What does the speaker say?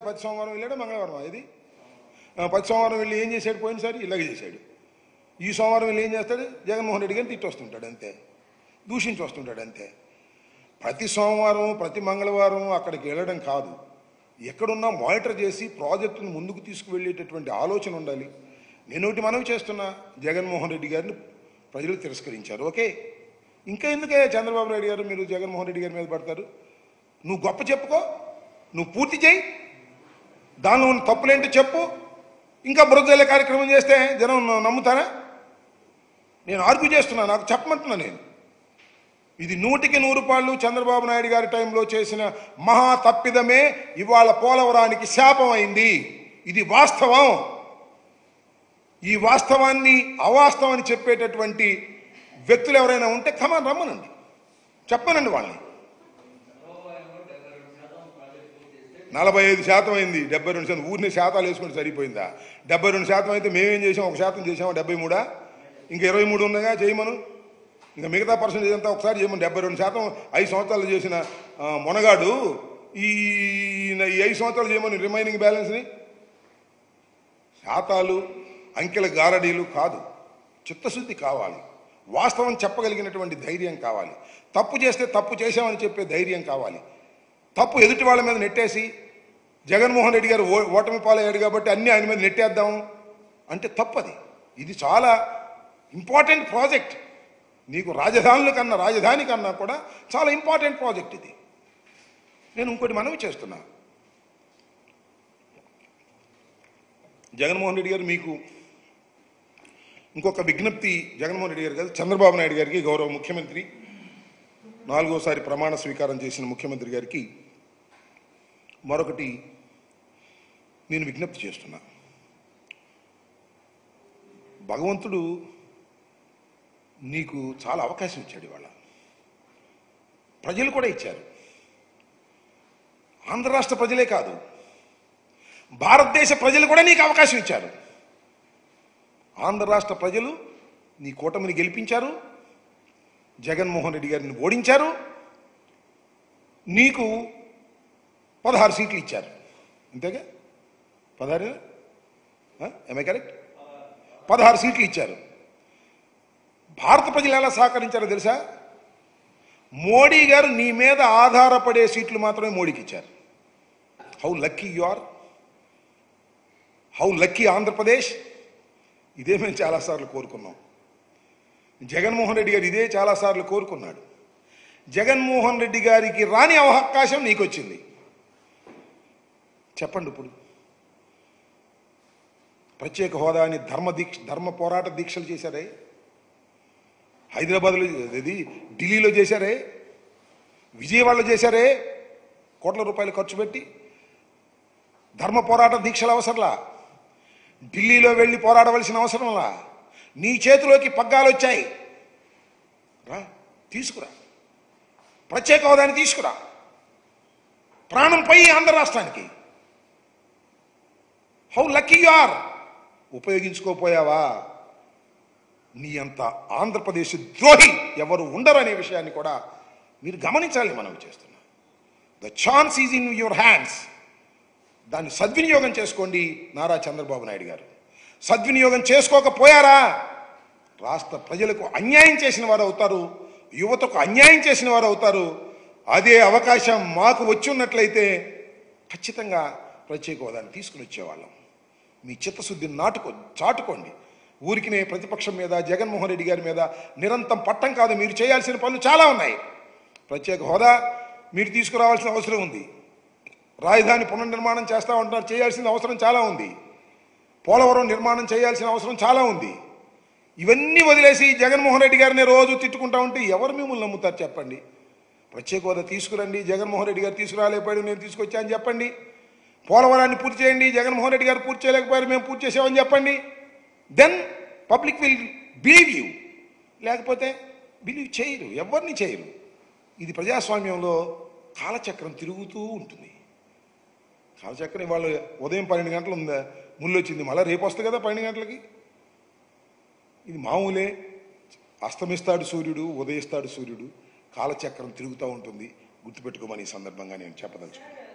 ప్రతి సోమవారం వెళ్ళాడు, మంగళవారం ఇది ప్రతి సోమవారం వెళ్ళి ఏం చేశాడు? పోయినసారి ఇలాగే చేశాడు. ఈ సోమవారం వెళ్ళి ఏం చేస్తాడు? జగన్మోహన్ రెడ్డి గారిని తిట్టి వస్తుంటాడు అంతే, దూషించి వస్తుంటాడు అంతే. ప్రతి సోమవారం ప్రతి మంగళవారం అక్కడికి వెళ్ళడం కాదు, ఎక్కడున్నా మానిటర్ చేసి ప్రాజెక్టును ముందుకు తీసుకువెళ్ళేటటువంటి ఆలోచన ఉండాలి. నేను ఒకటి మనవి చేస్తున్నా, జగన్మోహన్ రెడ్డి గారిని ప్రజలు తిరస్కరించారు, ఓకే. ఇంకా ఎందుకే చంద్రబాబు నాయుడు గారు మీరు జగన్మోహన్ రెడ్డి గారి మీద పడతారు? నువ్వు గొప్ప చెప్పుకో, నువ్వు పూర్తి చేయి, దానిలో ఉన్న తప్పులేంటో చెప్పు. ఇంకా బురదలే కార్యక్రమం చేస్తే జనం నమ్ముతారా? నేను ఆర్గ్యూ చేస్తున్నా, నాకు చెప్పమంటున్నా. నేను ఇది 100కి 100 చంద్రబాబు నాయుడు గారి టైంలో చేసిన మహా తప్పిదమే ఇవాళ పోలవరానికి శాపం అయింది. ఇది వాస్తవం. ఈ వాస్తవాన్ని అవాస్తవం అని చెప్పేటటువంటి వ్యక్తులు ఎవరైనా ఉంటే కమాన్ రమ్మనండి, చెప్పనండి వాళ్ళని. 45% అయింది, 72%. ఊరిని శాతాలు వేసుకుంటే సరిపోయిందా? 72% అయితే మేమేం చేసాం? 1% చేసామా? 73. ఇంకా 23 ఉన్నాయా చేయమను. ఇంకా మిగతా పర్సెంటేజ్ అంతా ఒకసారి చేయమని. 72% 5 సంవత్సరాలు చేసిన మొనగాడు ఈ 5 సంవత్సరాలు చేయమని రిమైనింగ్ బ్యాలెన్స్ని. శాతాలు అంకెల గారడీలు కాదు, చిత్తశుద్ధి కావాలి, వాస్తవం చెప్పగలిగినటువంటి ధైర్యం కావాలి, తప్పు చేస్తే తప్పు చేశామని చెప్పే ధైర్యం కావాలి. తప్పు ఎదుటి వాళ్ళ మీద నెట్టేసి జగన్మోహన్ రెడ్డి గారు ఓటమి పాలయ్యాడు కాబట్టి అన్నీ ఆయన మీద నెట్టేద్దాం అంటే తప్పది. ఇది చాలా ఇంపార్టెంట్ ప్రాజెక్ట్. నీకు రాజధాని కన్నా కూడా చాలా ఇంపార్టెంట్ ప్రాజెక్ట్ ఇది. నేను ఇంకోటి మనవి చేస్తున్నా, జగన్మోహన్ రెడ్డి గారు మీకు ఇంకొక విజ్ఞప్తి. జగన్మోహన్ రెడ్డి గారు కాదు, చంద్రబాబు నాయుడు గారికి, గౌరవ ముఖ్యమంత్రి, 4వసారి ప్రమాణ స్వీకారం చేసిన ముఖ్యమంత్రి గారికి మరొకటి నేను విజ్ఞప్తి చేస్తున్నా. భగవంతుడు నీకు చాలా అవకాశం ఇచ్చాడు. ఇవాళ ప్రజలు కూడా ఇచ్చారు. ఆంధ్ర రాష్ట్ర ప్రజలే కాదు, భారతదేశ ప్రజలు కూడా నీకు అవకాశం ఇచ్చారు. ఆంధ్ర రాష్ట్ర ప్రజలు నీ కూటమిని గెలిపించారు, జగన్మోహన్ రెడ్డి గారిని ఓడించారు, నీకు 16 సీట్లు ఇచ్చారు. అంతేగా? 16 ఏమై కరెక్ట్? 16 సీట్లు ఇచ్చారు. భారత ప్రజలు ఎలా సహకరించారో తెలుసా? మోడీ గారు నీ మీద ఆధారపడే సీట్లు మాత్రమే మోడీకి ఇచ్చారు. How lucky you are, how lucky Andhra Pradesh. ఇదే మేము చాలాసార్లు కోరుకున్నాం. జగన్మోహన్ రెడ్డి గారు ఇదే చాలాసార్లు కోరుకున్నాడు. జగన్మోహన్ రెడ్డి గారికి రాని అవకాశం నీకు వచ్చింది. చెప్పండి, ఇప్పుడు ప్రత్యేక హోదాని ధర్మ పోరాట దీక్షలు చేశారే, హైదరాబాద్లో ఢిల్లీలో చేశారే, విజయవాడలో చేశారే, కోట్ల రూపాయలు ఖర్చు పెట్టి. ధర్మ పోరాట దీక్షలు అవసరంలా, ఢిల్లీలో వెళ్ళి పోరాడవలసిన అవసరంలా. నీ చేతిలోకి పగ్గాలు వచ్చాయి, రా తీసుకురా, ప్రత్యేక హోదాని తీసుకురా, ప్రాణం పోయి ఆంధ్ర రాష్ట్రానికి. How lucky you are. ఉపయోగించుకోపోయావా? నీ అంత ఆంధ్రప్రదేశ్ ద్రోహి ఎవరు ఉండరు అనే విషయాన్ని కూడా మీరు గమనించాలి. మనం చేస్తున్నాం. The chance is in your hands. దాన్ని సద్వినియోగం చేసుకోండి నారా చంద్రబాబు నాయుడు గారు. సద్వినియోగం చేసుకోకపోయారా రాష్ట్ర ప్రజలకు అన్యాయం చేసిన వారు అవుతారు, యువతకు అన్యాయం చేసిన వారు అవుతారు. అదే అవకాశం మాకు వచ్చి ఉన్నట్లయితే ఖచ్చితంగా ప్రత్యేక హోదాన్ని తీసుకుని వచ్చేవాళ్ళం. మీ చిత్తశుద్ధిని చాటుకోండి. ఊరికినే ప్రతిపక్షం మీద, జగన్మోహన్ రెడ్డి గారి మీద నిరంతరం పట్టం కాదు. మీరు చేయాల్సిన పనులు చాలా ఉన్నాయి. ప్రత్యేక హోదా మీరు తీసుకురావాల్సిన అవసరం ఉంది. రాజధాని పునర్నిర్మాణం చేస్తూ ఉంటున్నారు, చేయాల్సిన అవసరం చాలా ఉంది. పోలవరం నిర్మాణం చేయాల్సిన అవసరం చాలా ఉంది. ఇవన్నీ వదిలేసి జగన్మోహన్ రెడ్డి గారిని రోజు తిట్టుకుంటా ఉంటే ఎవరు మిమ్మల్ని నమ్ముతారు చెప్పండి? ప్రత్యేక హోదా తీసుకురండి, జగన్మోహన్ రెడ్డి గారు తీసుకురాలేకపోయాడు, నేను తీసుకొచ్చా అని చెప్పండి. పోలవరాన్ని పూర్తి చేయండి, జగన్మోహన్ రెడ్డి గారు పూర్తి చేయలేకపోయారు, మేము పూర్తి చేసామని చెప్పండి. Then public will believe you. లేకపోతే బిలీవ్ చేయరు, ఎవరిని చేయరు. ఇది ప్రజాస్వామ్యంలో కాలచక్రం తిరుగుతూ ఉంటుంది. కాలచక్రం ఇవాళ ఉదయం 12 గంటలు ఉందా, ముళ్ళు వచ్చింది, మళ్ళీ రేపు వస్తుంది కదా 12 గంటలకి. ఇది మామూలే. అస్తమిస్తాడు సూర్యుడు, ఉదయిస్తాడు సూర్యుడు, కాలచక్రం తిరుగుతూ ఉంటుంది. గుర్తుపెట్టుకోమని ఈ సందర్భంగా నేను చెప్పదలుచుకున్నాను.